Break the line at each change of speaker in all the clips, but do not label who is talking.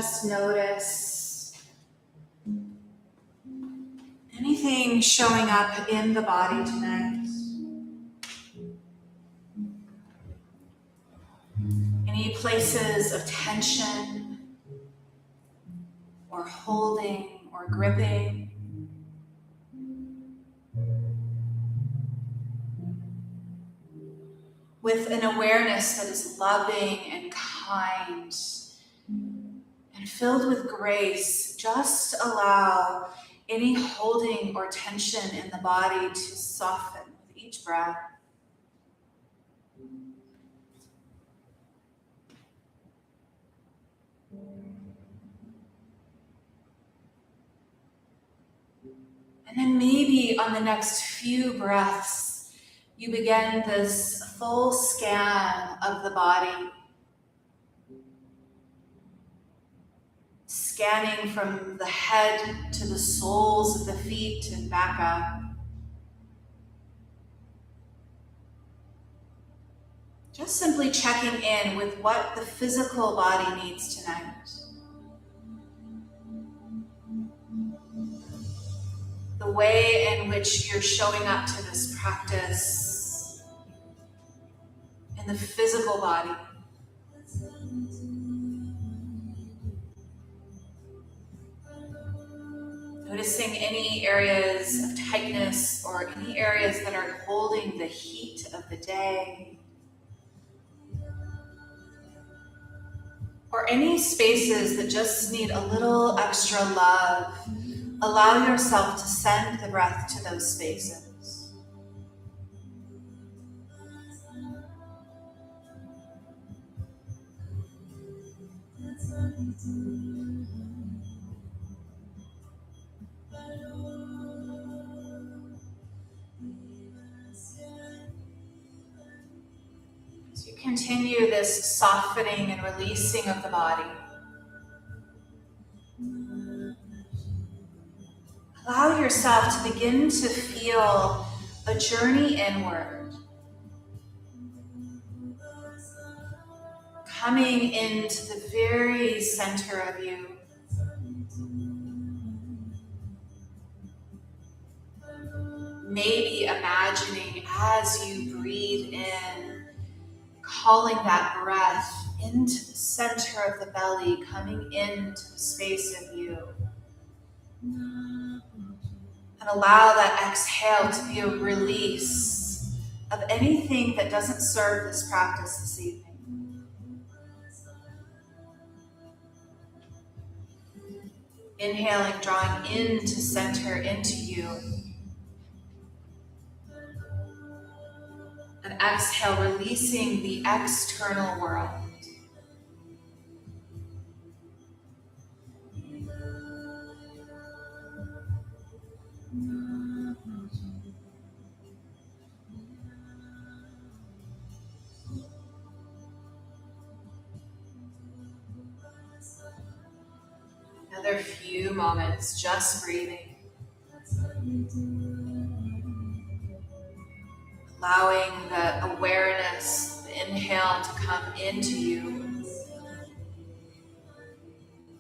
just notice anything showing up in the body tonight. Any places of tension or holding or gripping. With an awareness that is loving and kind and filled with grace, just allow any holding or tension in the body to soften with each breath. And then maybe on the next few breaths, you begin this full scan of the body. Scanning from the head to the soles of the feet and back up. Just simply checking in with what the physical body needs tonight. The way in which you're showing up to this practice in the physical body. Noticing any areas of tightness or any areas that are holding the heat of the day. Or any spaces that just need a little extra love. Allow yourself to send the breath to those spaces. As you continue this softening and releasing of the body, allow yourself to begin to feel a journey inward, coming into the very center of you. Maybe imagining as you breathe in, calling that breath into the center of the belly, coming into the space of you. And allow that exhale to be a release of anything that doesn't serve this practice this evening. Inhaling, drawing into center, into you. And exhale, releasing the external world. Another few moments, just breathing. Allowing the awareness, the inhale to come into you.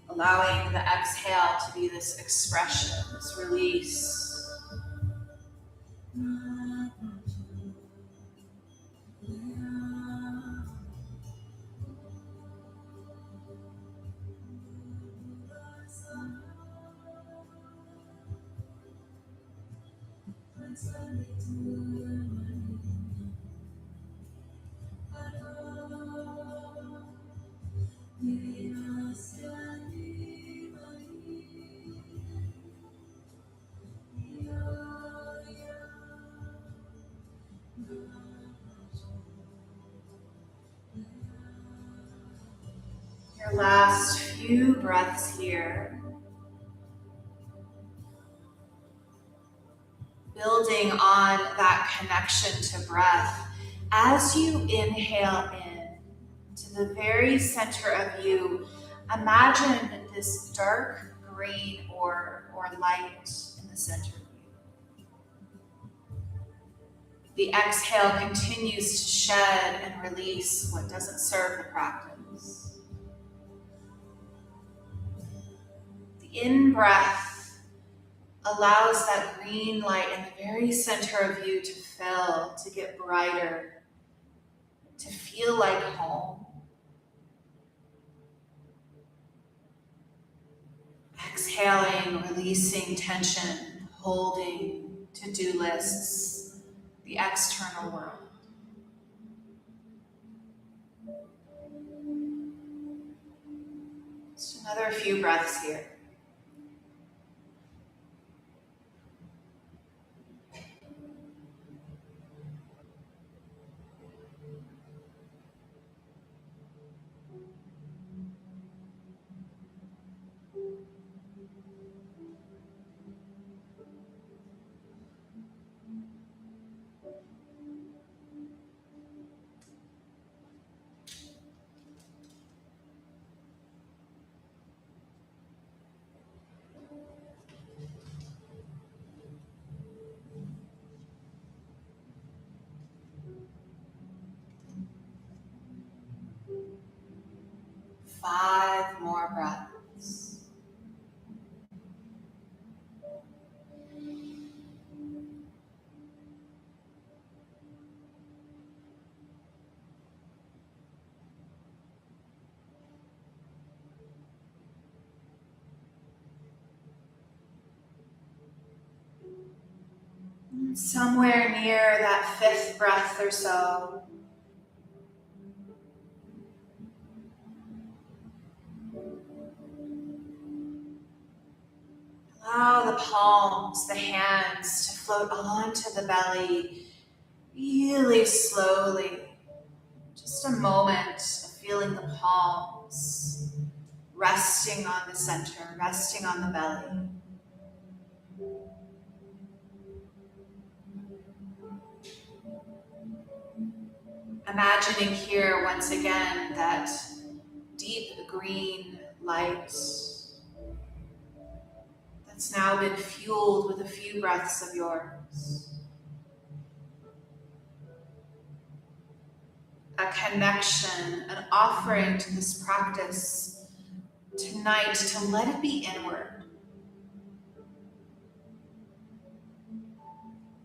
Allowing the exhale to be this expression, this release. Your last few breaths here. Building on that connection to breath. As you inhale in to the very center of you, imagine this dark green or light in the center of you. The exhale continues to shed and release what doesn't serve the practice. in-breath allows that green light in the very center of you to fill, to get brighter, to feel like home. Exhaling, releasing tension, holding to-do lists, the external world. Just another few breaths here. Five more breaths. And somewhere near that fifth breath or so, allow the palms, the hands to float onto the belly really slowly. Just a moment of feeling the palms resting on the center, resting on the belly. Imagining here once again that deep green light that's now been fueled with a few breaths of yours. A connection, an offering to this practice tonight to let it be inward.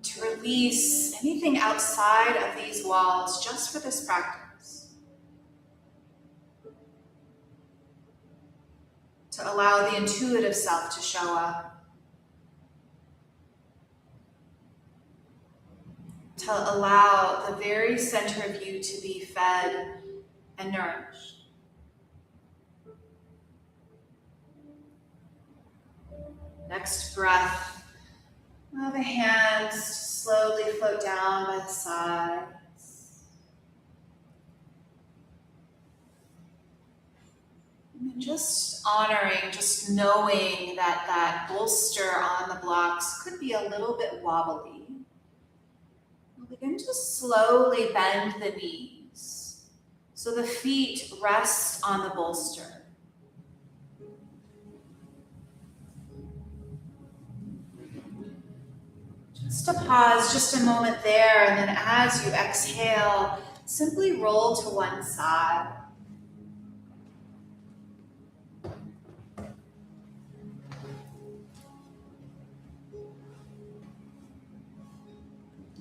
To release anything outside of these walls just for this practice. To allow the intuitive self to show up. To allow the very center of you to be fed and nourished. Next breath, allow the hands to slowly float down by the sides. And then just honoring, just knowing that that bolster on the blocks could be a little bit wobbly. Begin to slowly bend the knees so the feet rest on the bolster. Just a pause, just a moment there, and then as you exhale, simply roll to one side.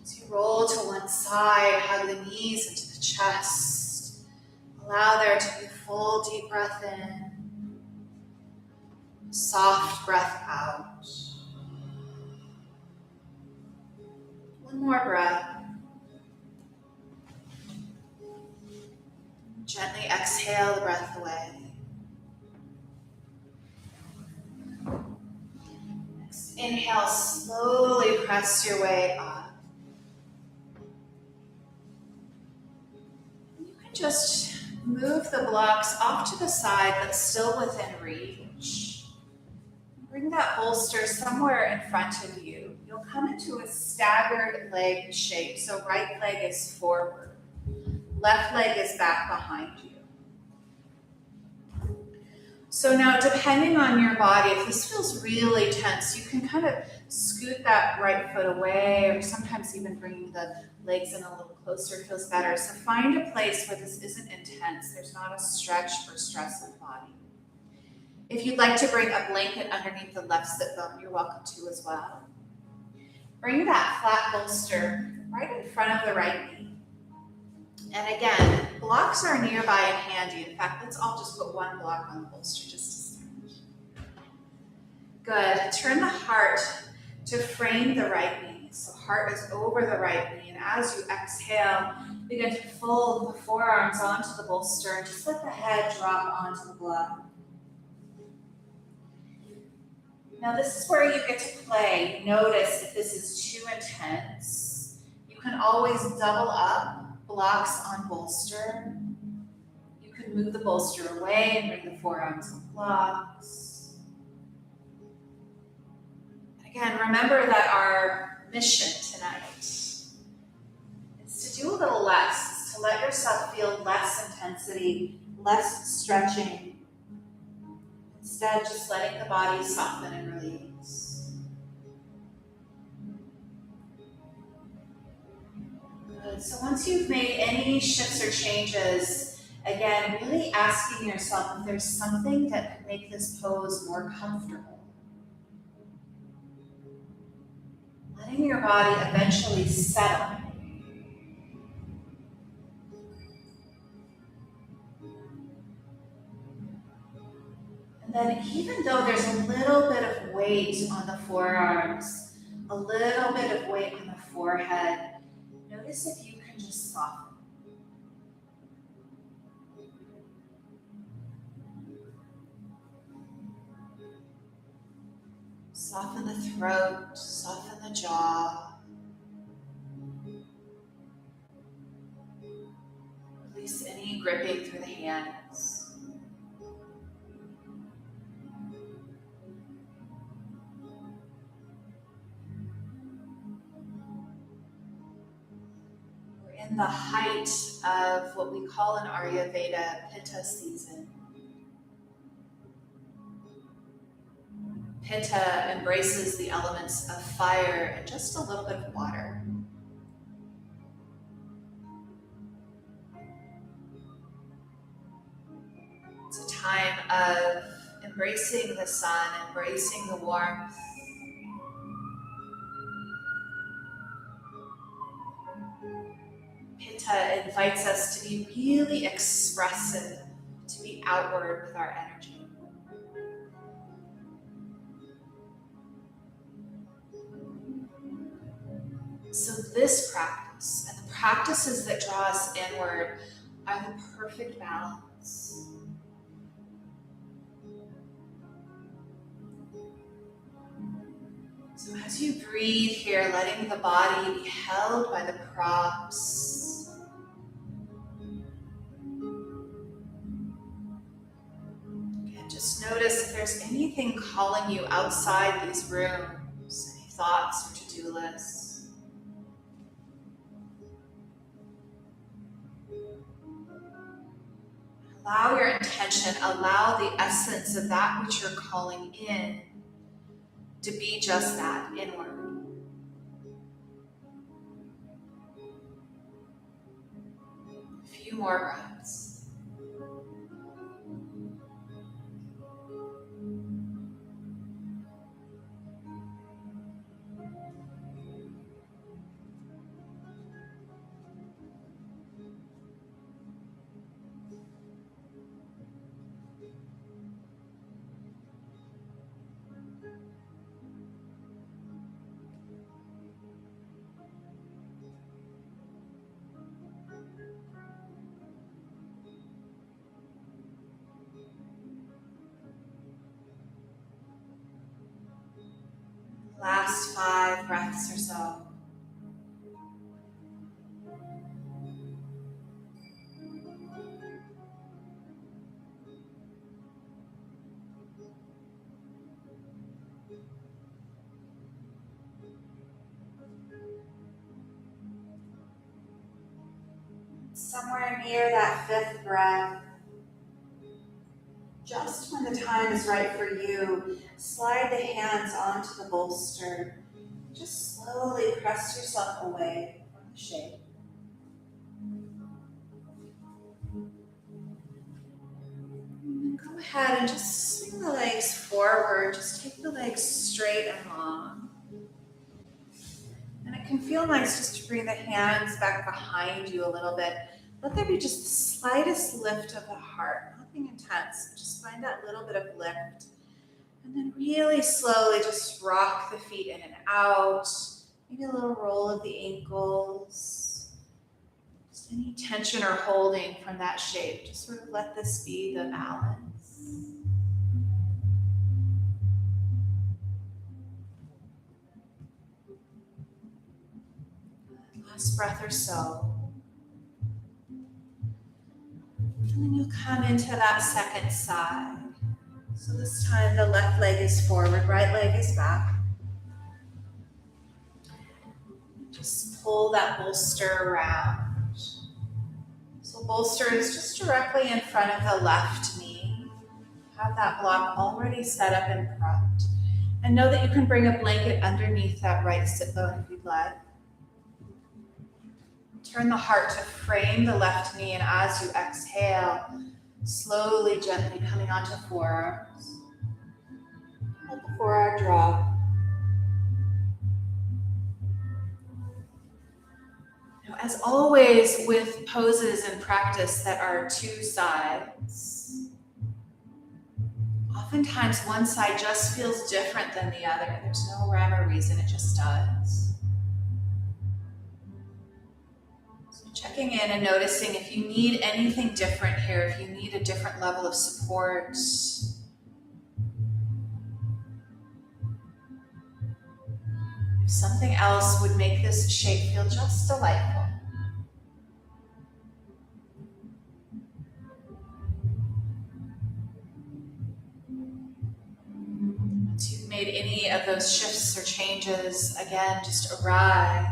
As you roll to one side, hug the knees into the chest. Allow there to be a full deep breath in, soft breath out. One more breath. Gently exhale the breath away. Next, inhale, slowly press your way up. Just move the blocks off to the side, but still within reach. Bring that bolster somewhere in front of you. You'll come into a staggered leg shape. So right leg is forward. Left leg is back behind you. So now, depending on your body, if this feels really tense, you can kind of scoot that right foot away, or sometimes even bringing the legs in a little closer feels better. So find a place where this isn't intense. There's not a stretch or stress in the body. If you'd like to bring a blanket underneath the left sit bone, you're welcome to as well. Bring that flat bolster right in front of the right knee. And again, blocks are nearby and handy. In fact, let's all just put one block on the bolster just to start. Good. Turn the heart to frame the right knee. So heart is over the right knee. And as you exhale, begin to fold the forearms onto the bolster and just let the head drop onto the block. Now this is where you get to play. Notice if this is too intense. You can always double up blocks on bolster. You can move the bolster away and bring the forearms on blocks. Again, remember that our mission tonight is to do a little less, to let yourself feel less intensity, less stretching. Instead, just letting the body soften and release. Good. So once you've made any shifts or changes, again, really asking yourself if there's something that could make this pose more comfortable. Letting your body eventually settle. Then even though there's a little bit of weight on the forearms, a little bit of weight on the forehead, notice if you can just soften. Soften the throat, soften the jaw. Release any gripping through the hands. In the height of what we call in Ayurveda Pitta season. Pitta embraces the elements of fire and just a little bit of water. It's a time of embracing the sun, embracing the warmth. Pitta invites us to be really expressive, to be outward with our energy. So this practice and the practices that draw us inward are the perfect balance. So as you breathe here, letting the body be held by the props. Again, just notice if there's anything calling you outside these rooms, any thoughts or to-do lists. Allow your intention, allow the essence of that which you're calling in to be just that, inward. A few more breaths. Last 5 breaths or so. Somewhere near that 5th breath, just when the time is right for you, slide the hands onto the bolster. Just slowly press yourself away from the shape. And come Go ahead and just swing the legs forward. Just take the legs straight and long. And it can feel nice just to bring the hands back behind you a little bit. Let there be just the slightest lift of the heart. Nothing intense. Just find that little bit of lift. And then really slowly just rock the feet in and out. Maybe a little roll of the ankles. Just any tension or holding from that shape. Just sort of let this be the balance. Last breath or so. And then you'll come into that second side. So this time the left leg is forward, right leg is back. Just pull that bolster around. So bolster is just directly in front of the left knee. Have that block already set up in front. And know that you can bring a blanket underneath that right sit bone if you'd like. Turn the heart to frame the left knee, and as you exhale, slowly, gently coming onto forearms. Let the forearm drop. Now, as always with poses and practice that are two sides, oftentimes one side just feels different than the other. There's no rhyme or reason, it just does. So checking in and noticing if you need anything different here, if you need a different level of support. If something else would make this shape feel just delightful. Once you've made any of those shifts or changes, again, just arrive.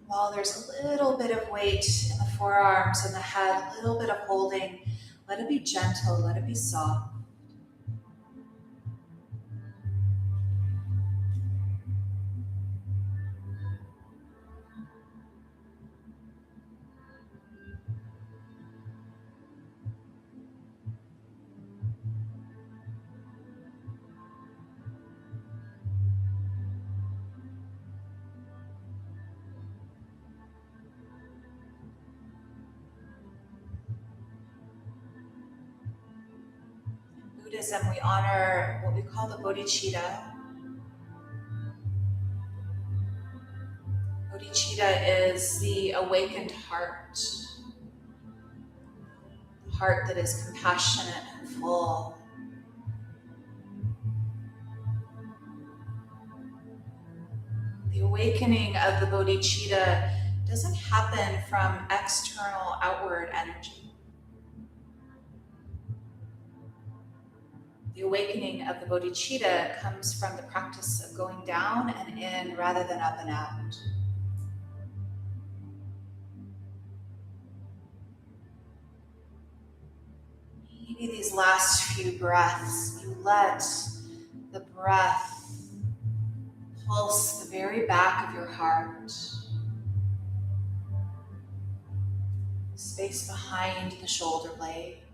While there's a little bit of weight in the forearms and the head, a little bit of holding, let it be gentle, let it be soft. In Buddhism, we honor what we call the bodhicitta. Bodhicitta is the awakened heart. The heart that is compassionate and full. The awakening of the bodhicitta doesn't happen from external outward energy. The awakening of the bodhicitta comes from the practice of going down and in rather than up and out. Maybe these last few breaths, you let the breath pulse the very back of your heart, space behind the shoulder blades.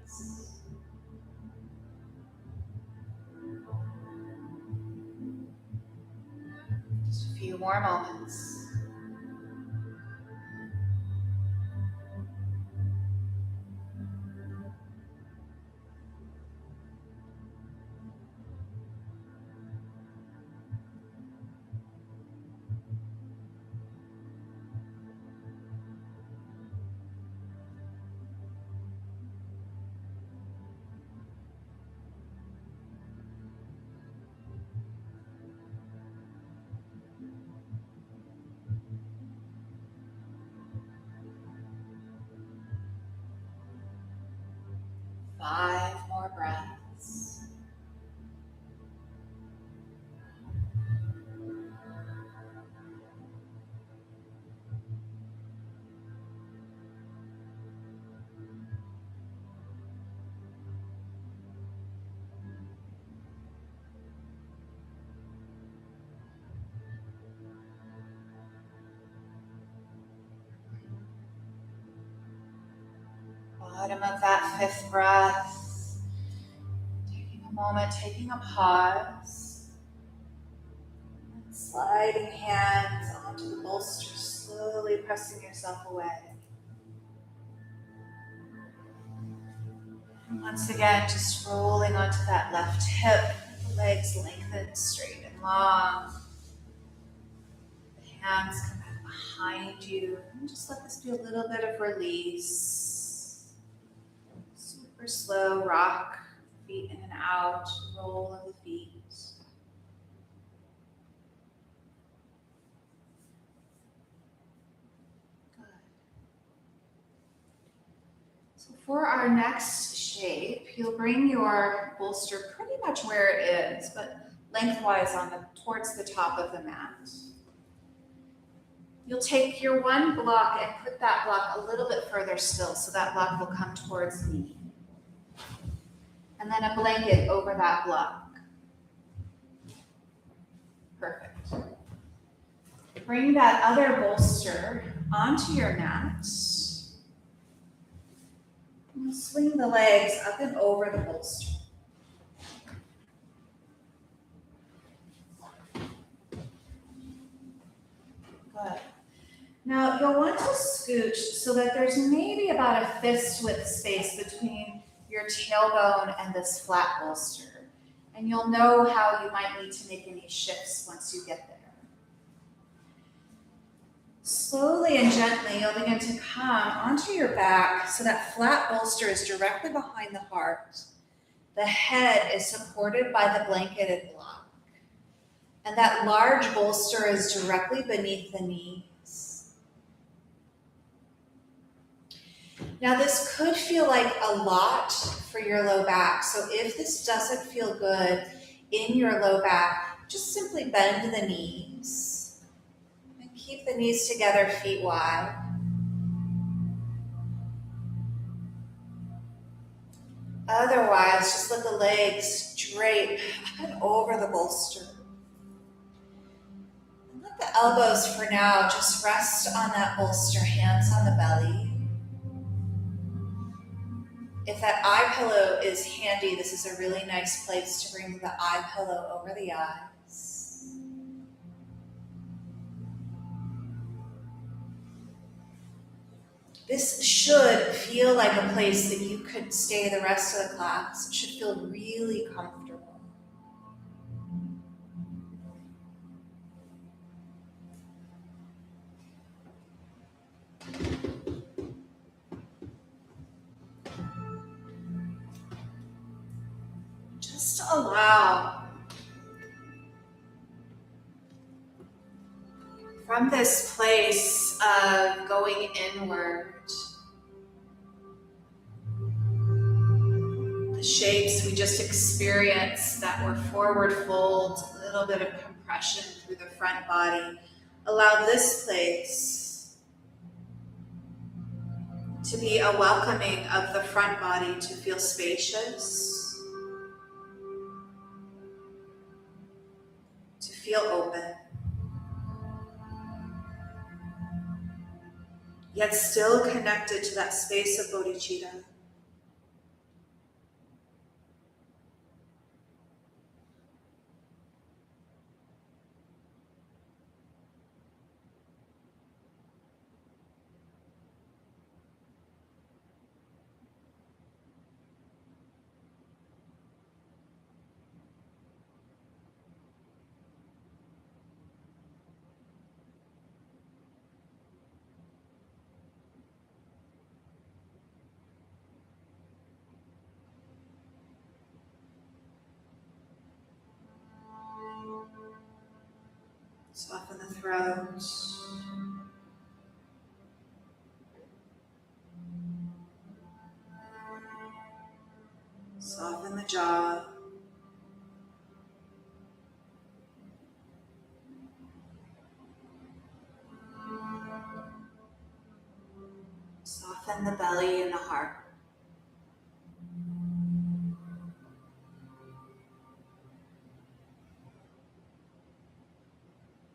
Just a few more moments. Five more breaths. bottom of that fifth breath. Taking a moment, taking a pause. And sliding hands onto the bolster, slowly pressing yourself away. And once again, just rolling onto that left hip, the legs lengthen straight and long. The hands come back behind you, and just let this be a little bit of release. Super slow rock, feet in and out, roll of the feet. Good. So for our next shape, you'll bring your bolster pretty much where it is, but lengthwise towards the top of the mat. You'll take your one block and put that block a little bit further still, so that block will come towards me. And then a blanket over that block. Perfect. Bring that other bolster onto your mat. And swing the legs up and over the bolster. Good. Now you'll want to scooch so that there's maybe about a fist width space between your tailbone and this flat bolster. And you'll know how you might need to make any shifts once you get there. Slowly and gently, you'll begin to come onto your back so that flat bolster is directly behind the heart. The head is supported by the blanketed block. And that large bolster is directly beneath the knees. Now this could feel like a lot for your low back. So if this doesn't feel good in your low back, just simply bend the knees. And keep the knees together, feet wide. Otherwise, just let the legs drape up and over the bolster. And let the elbows for now just rest on that bolster, hands on the belly. If that eye pillow is handy, this is a really nice place to bring the eye pillow over the eyes. This should feel like a place that you could stay the rest of the class. It should feel really comfortable. Just allow from this place of going inward, the shapes we just experienced that were forward fold, a little bit of compression through the front body. Allow this place to be a welcoming of the front body to feel spacious, to feel open, yet still connected to that space of bodhicitta. Soften the throat. Soften the jaw. Soften the belly and the heart.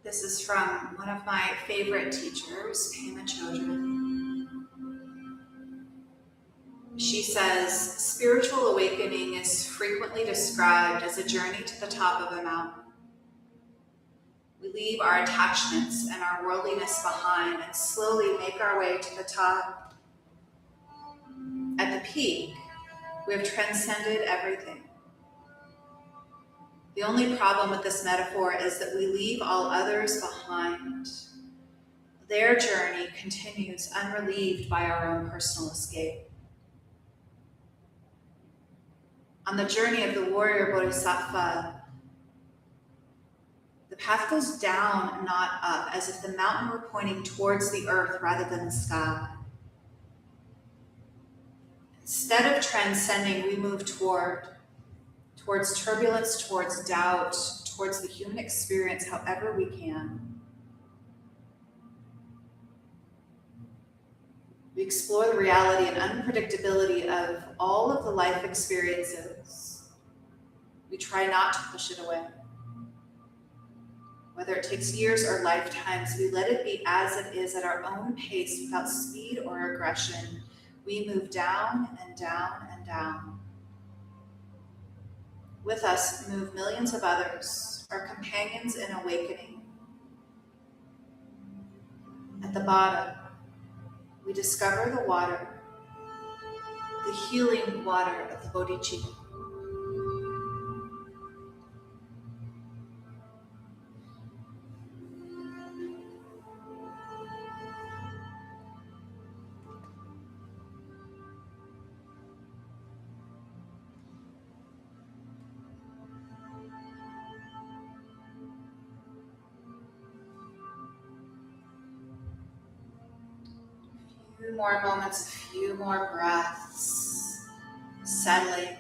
This is from one of my favorite teachers, Pema Chodron. She says, spiritual awakening is frequently described as a journey to the top of a mountain. We leave our attachments and our worldliness behind and slowly make our way to the top. At the peak, we have transcended everything. The only problem with this metaphor is that we leave all others behind. Their journey continues unrelieved by our own personal escape. On the journey of the warrior bodhisattva, the path goes down, not up, as if the mountain were pointing towards the earth rather than the sky. Instead of transcending, we move towards turbulence, towards doubt, towards the human experience however we can. We explore the reality and unpredictability of all of the life experiences. We try not to push it away. Whether it takes years or lifetimes, we let it be as it is at our own pace without speed or aggression. We move down and down and down. With us move millions of others, our companions in awakening. At the bottom, we discover the water, the healing water of the bodhicitta. A few more moments, a few more breaths, settling,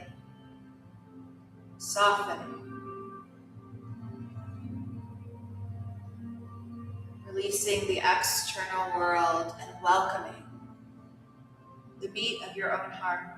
softening, releasing the external world and welcoming the beat of your own heart.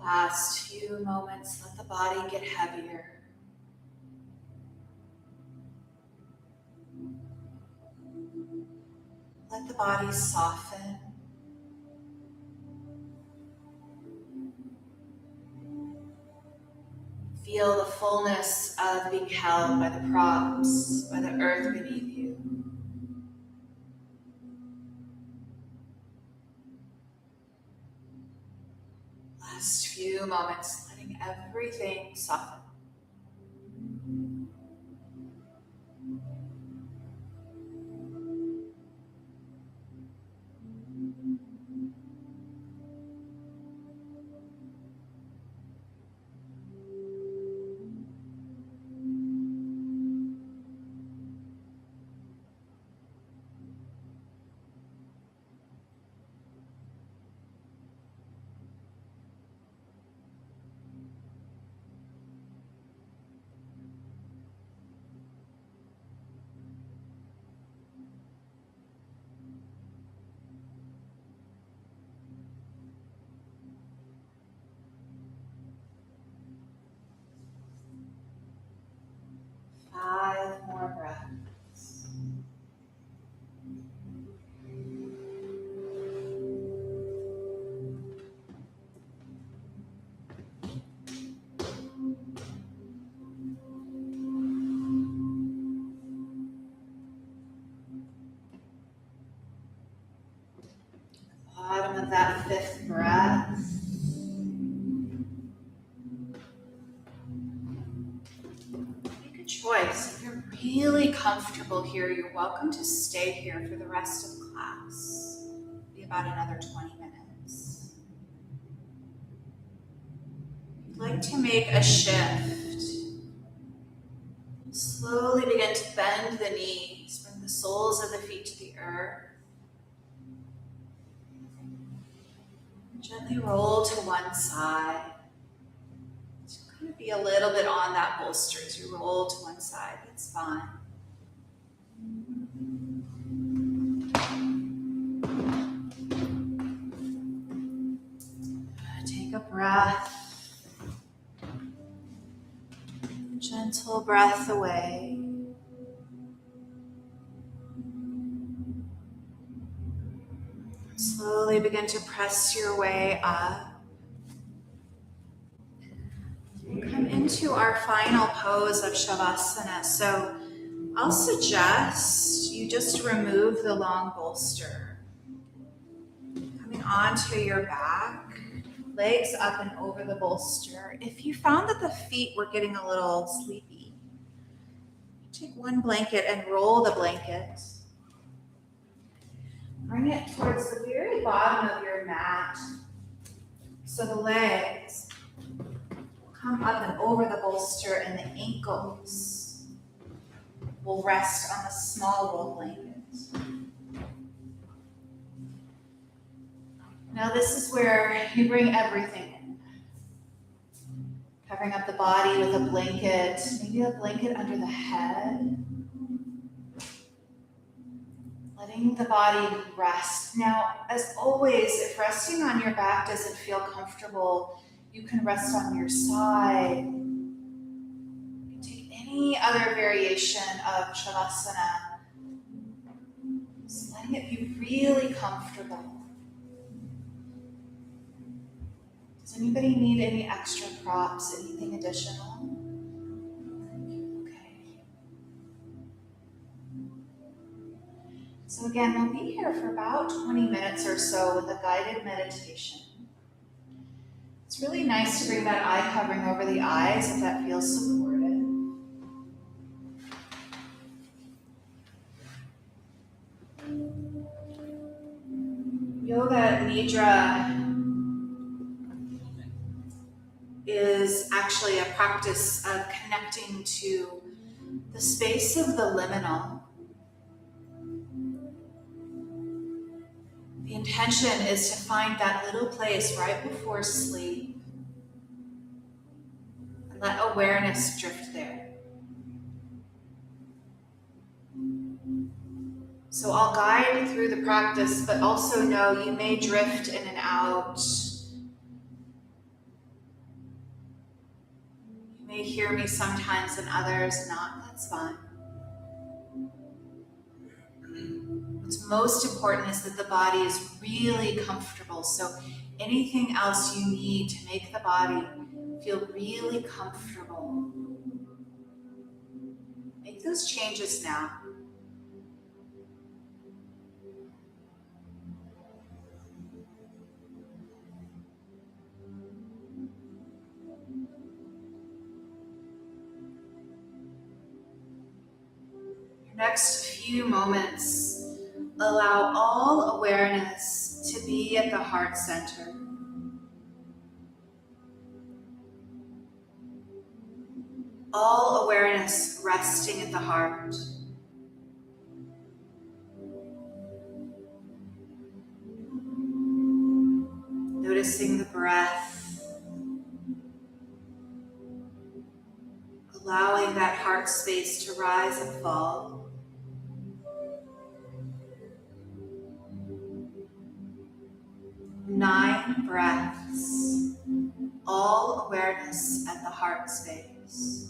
Last few moments, let the body get heavier. Let the body soften. Feel the fullness of being held by the props, by the earth beneath you. Last few moments, letting everything soften. choice. If you're really comfortable here, you're welcome to stay here for the rest of class. Be about another 20 minutes. If you'd like to make a shift, slowly begin to bend the knees, bring the soles of the feet to the earth. Gently roll to one side. So kind of be a little bit on that bolster as you roll to one side. That's fine. Take a breath. Gentle breath away. Slowly begin to press your way up. Come into our final pose of Shavasana. So I'll suggest you just remove the long bolster. Coming onto your back, legs up and over the bolster. If you found that the feet were getting a little sleepy, take one blanket and roll the blanket. Bring it towards the very bottom of your mat. So the legs come up and over the bolster and the ankles will rest on the small roll blanket. Now this is where you bring everything in. Covering up the body with a blanket, maybe a blanket under the head. Letting the body rest. Now, as always, if resting on your back doesn't feel comfortable, you can rest on your side. You can take any other variation of Shavasana. Just letting it be really comfortable. Does anybody need any extra props, anything additional? Okay. So again, we'll be here for about 20 minutes or so with a guided meditation. It's really nice to bring that eye covering over the eyes if that feels supportive. Yoga Nidra is actually a practice of connecting to the space of the liminal. The intention is to find that little place right before sleep and let awareness drift there. So I'll guide through the practice, but also know you may drift in and out. You may hear me sometimes and others not. That's fine. What's most important is that the body is really comfortable. So anything else you need to make the body feel really comfortable, make those changes now. Your next few moments, allow all awareness to be at the heart center. All awareness resting at the heart. Noticing the breath. Allowing that heart space to rise and fall. 9 breaths, all awareness at the heart space.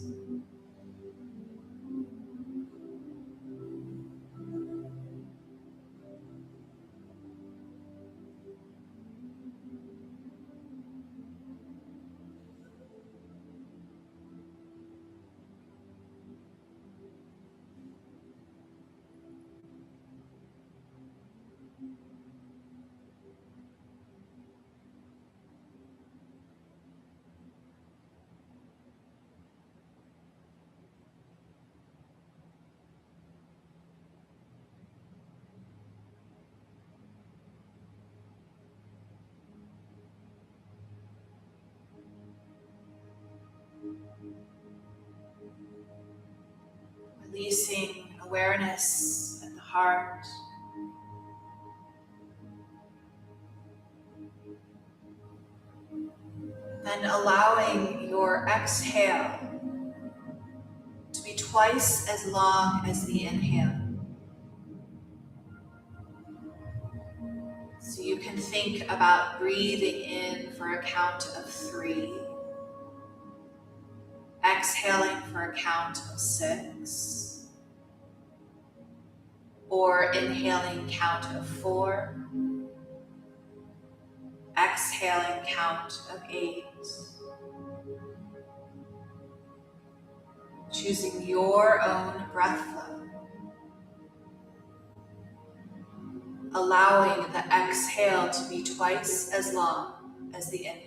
releasing awareness at the heart. Then allowing your exhale to be twice as long as the inhale. So you can think about breathing in for a count of 3, exhaling for a count of 6, or inhaling count of 4, exhaling count of 8. Choosing your own breath flow. Allowing the exhale to be twice as long as the inhale.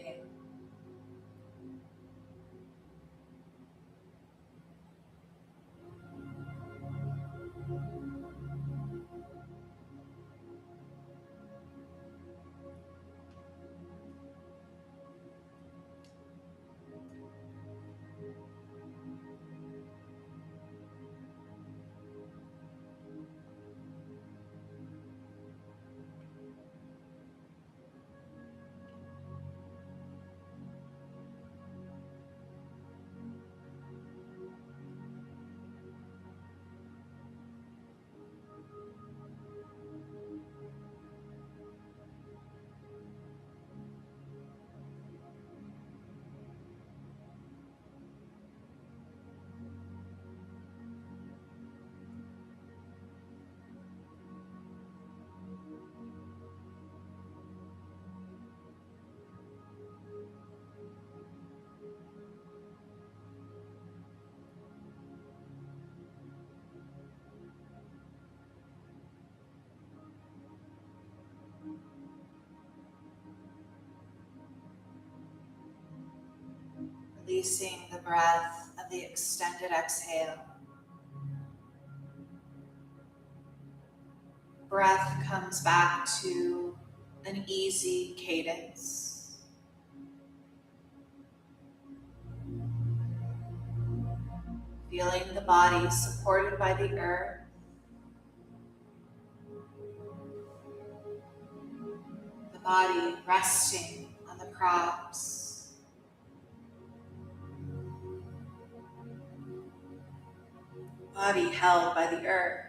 Releasing the breath of the extended exhale. Breath comes back to an easy cadence. Feeling the body supported by the earth. The body resting on the props. Body held by the earth.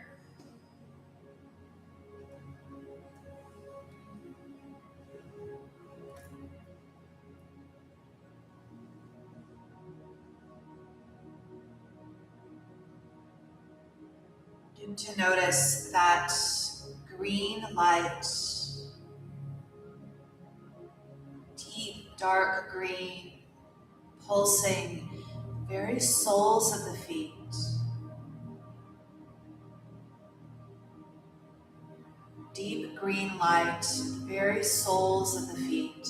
Begin to notice that green light, deep dark green, pulsing the very soles of the feet. Deep green light, very soles of the feet.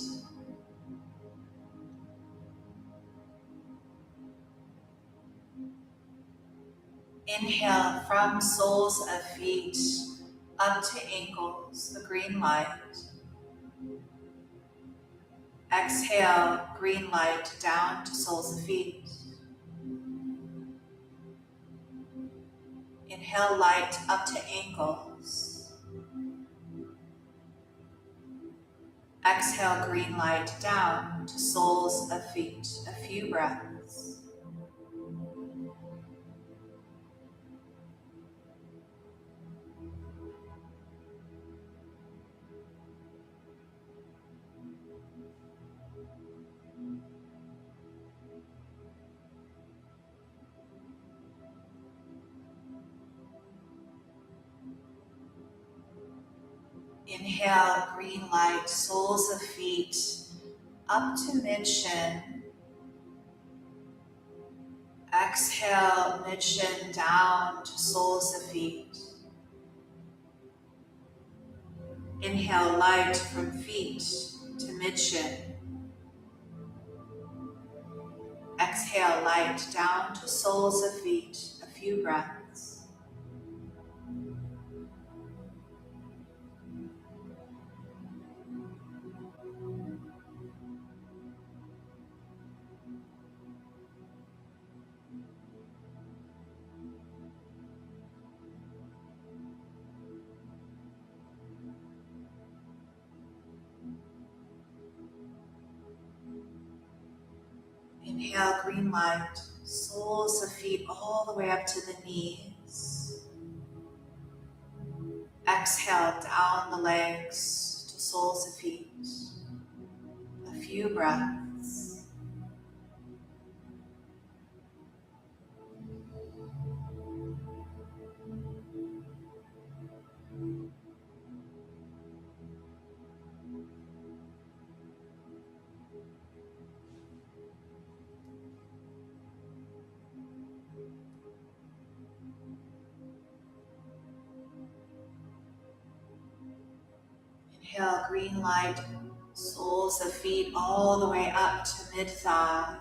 Inhale from soles of feet up to ankles, the green light. Exhale, green light down to soles of feet. Inhale light up to ankles. Exhale, green light down to soles of feet. A few breaths. Inhale, green light, soles of feet up to mid-shin. Exhale, mid-shin down to soles of feet. Inhale, light from feet to mid-shin. Exhale, light down to soles of feet. A few breaths. Inhale, green light, soles of feet all the way up to the knees. Exhale, down the legs to soles of feet. A few breaths. Inhale, green light, soles of feet all the way up to mid-thigh.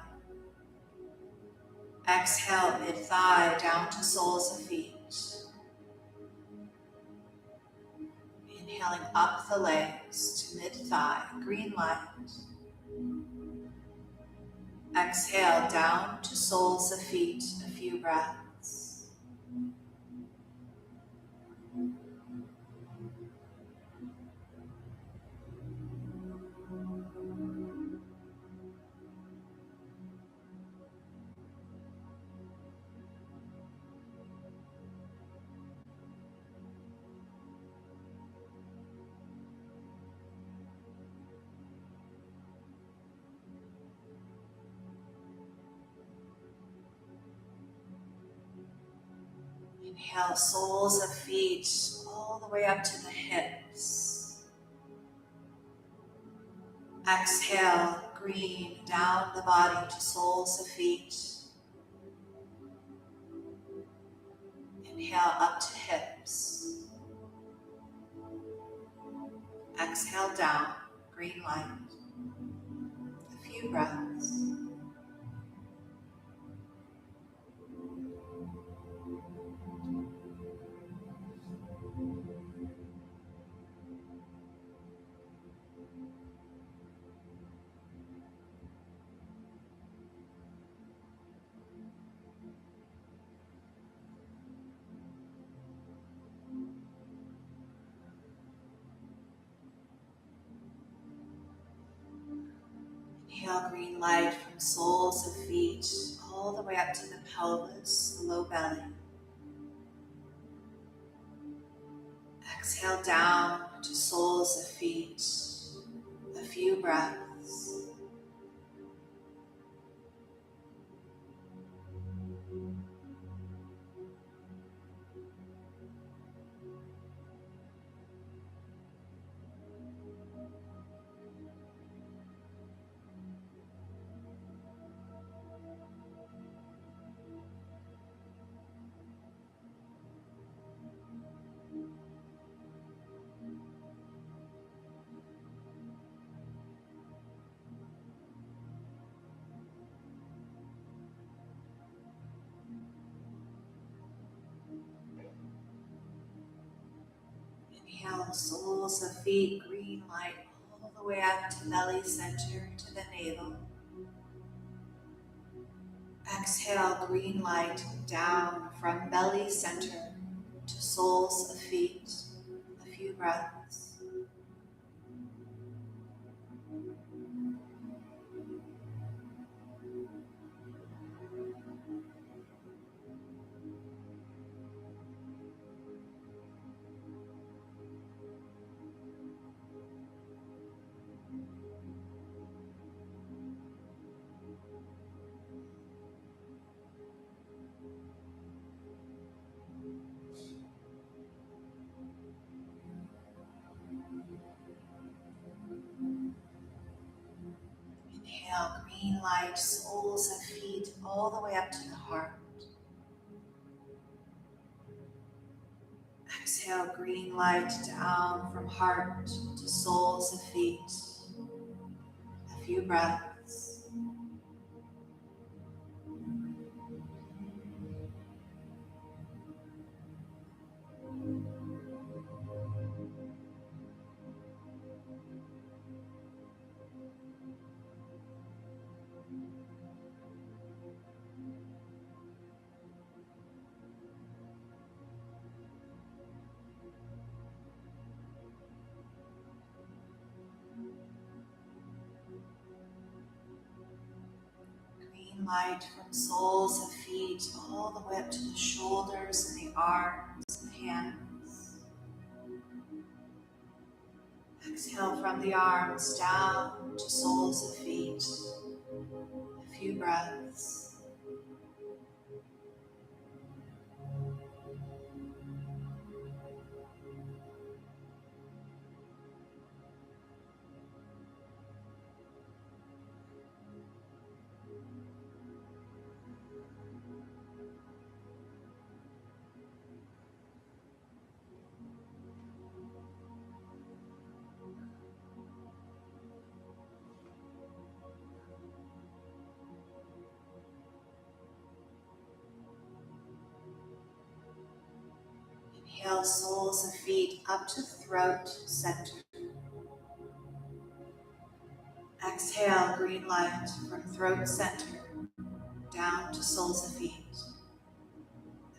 Exhale, mid-thigh down to soles of feet. Inhaling up the legs to mid-thigh, green light. Exhale, down to soles of feet, a few breaths. Inhale, soles of feet all the way up to the hips. Exhale, green down the body to soles of feet. Inhale up to hips. Exhale down, green light. A few breaths. Inhale, green light from soles of feet all the way up to the pelvis, the low belly. Exhale down to soles of feet, a few breaths. Inhale, soles of feet, green light all the way up to belly center, to the navel. Exhale, green light down from belly center to soles of feet, a few breaths. Inhale, green light, soles of feet all the way up to the heart. Exhale, green light down from heart to soles of feet. A few breaths. Green light from soles of feet all the way up to the shoulders and the arms and hands. Exhale from the arms down to soles of feet. A few breaths. Inhale, soles of feet up to throat center. Exhale, green light from throat center down to soles of feet.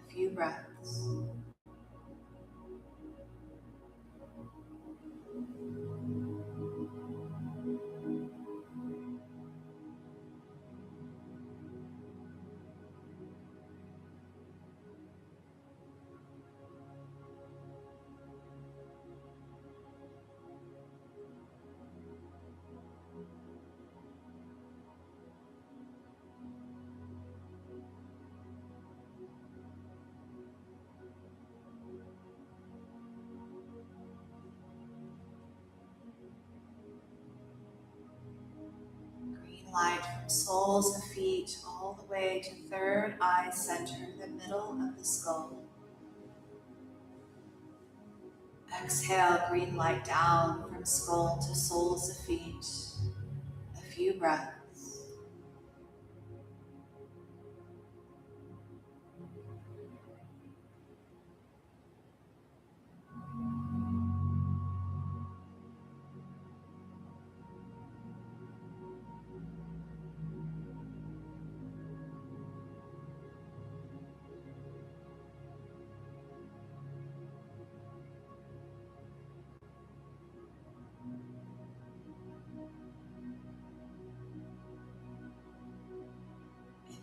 A few breaths. Green light from soles of feet all the way to third eye center, the middle of the skull. Exhale, green light down from skull to soles of feet. A few breaths.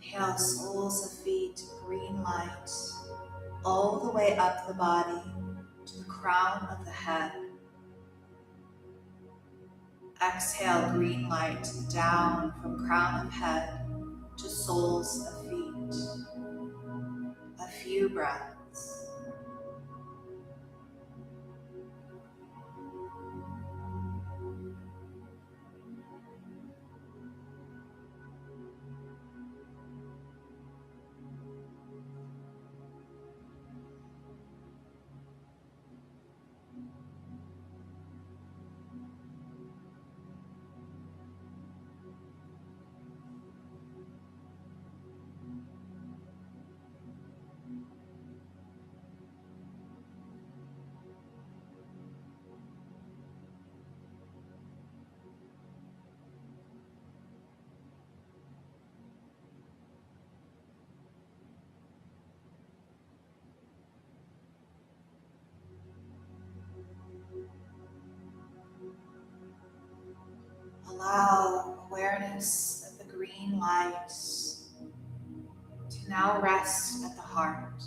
Inhale, soles of feet, green light, all the way up the body to the crown of the head. Exhale, green light down from crown of head to soles of feet. A few breaths. Allow awareness of the green light to now rest at the heart.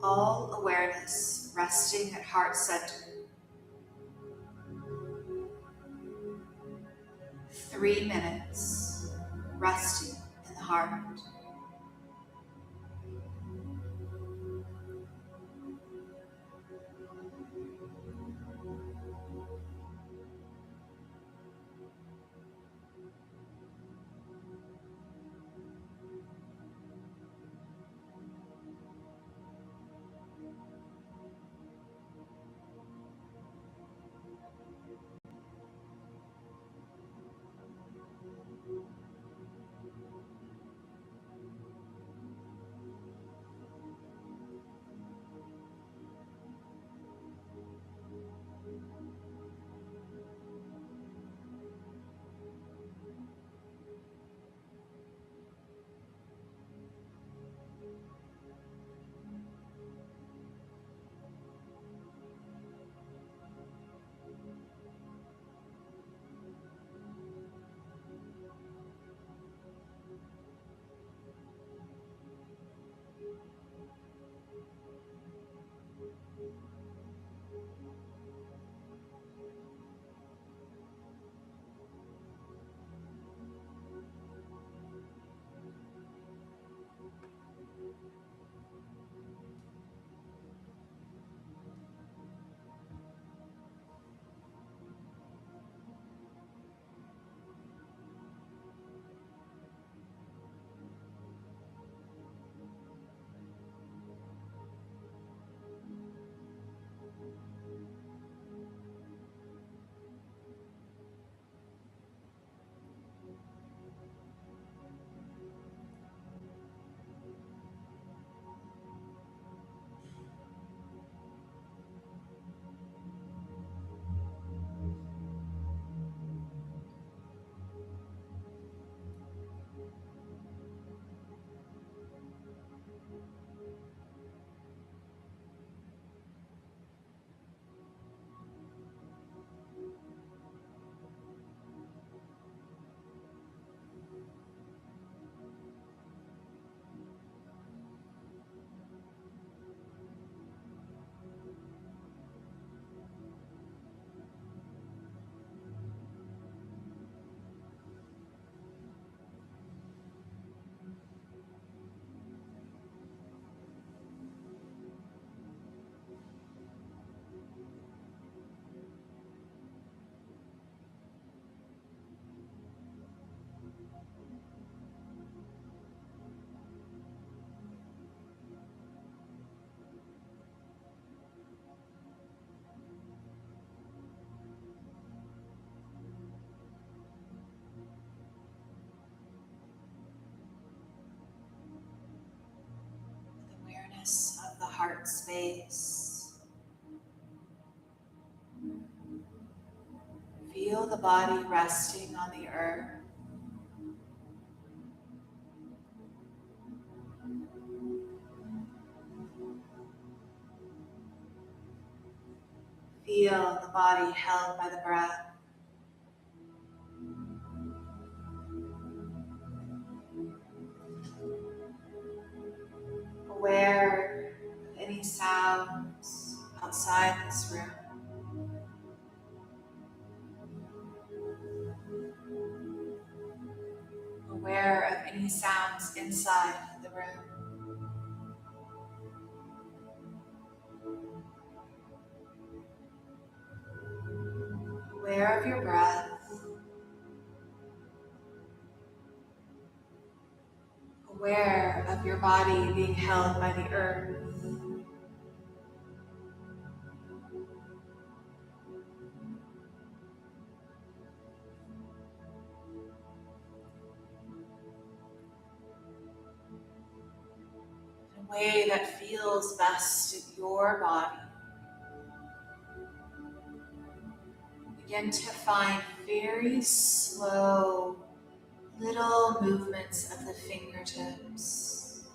All awareness resting at heart center. 3 minutes resting in the heart. heart space. Feel the body resting on the earth. Feel the body held by the breath. Aware of any sounds outside this room. Aware of any sounds inside the room. Aware of your breath. Aware of your body being held by the earth. In a way that feels best in your body. Begin to find very slow little movements of the fingertips.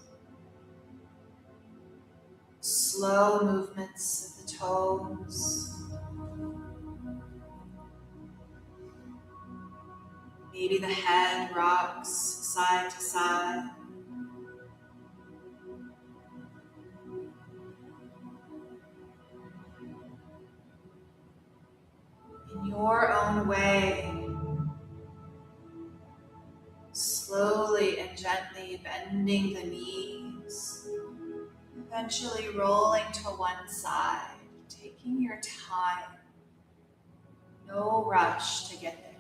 Slow movements of the toes. Maybe the head rocks side to side. In your own way, slowly and gently bending the knees, eventually rolling to one side, taking your time. No rush to get there.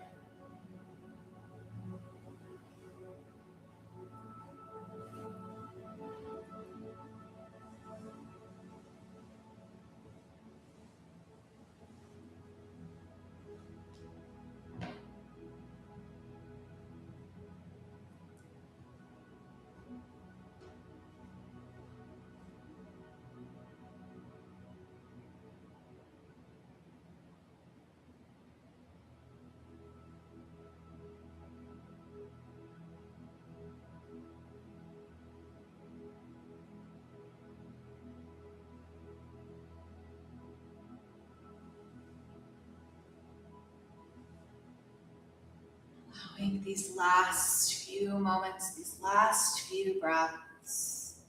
Allowing these last few moments, these last few breaths,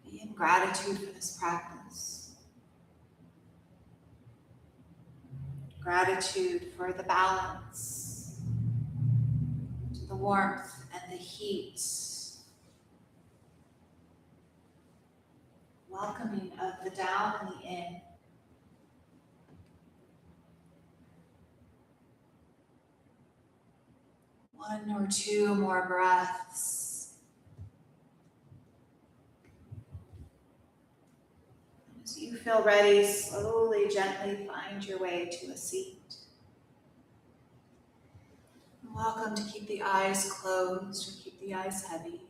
be in gratitude for this practice. Gratitude for the balance, the warmth and the heat. Welcoming of the down and the in. One or two more breaths. As you feel ready, slowly, gently find your way to a seat. You're welcome to keep the eyes closed or keep the eyes heavy.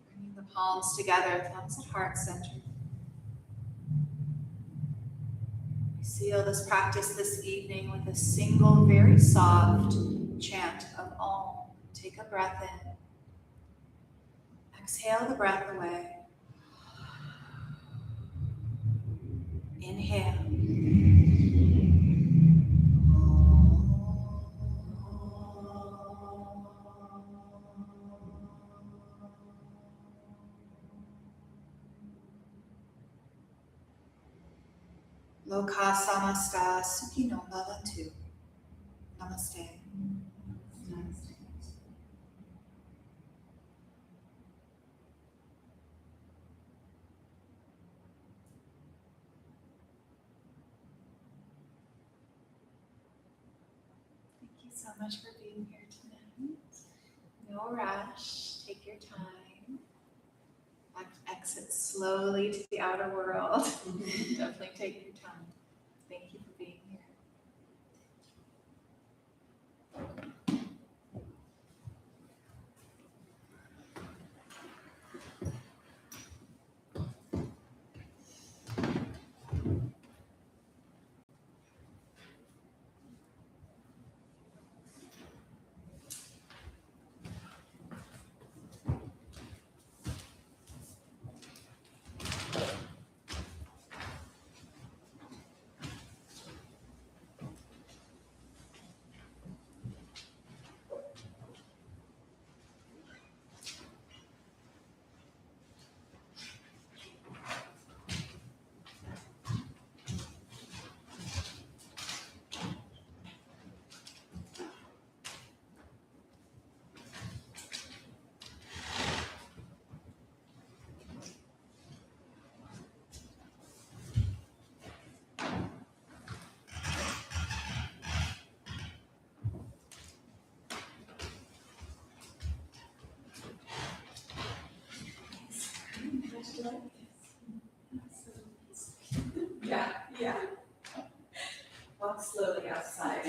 Bringing the palms together, thumbs at heart center. We seal this practice this evening with a single, very soft chant of Om. Take a breath in. Exhale the breath away. Inhale. Loka samasta sukhino bhavantu. Namaste. Namaste. Thank you so much for being here tonight. No rush. Take your time. Exit slowly to the outer world. Definitely take your time. Thank you for being here.
Yeah. Walk slowly outside.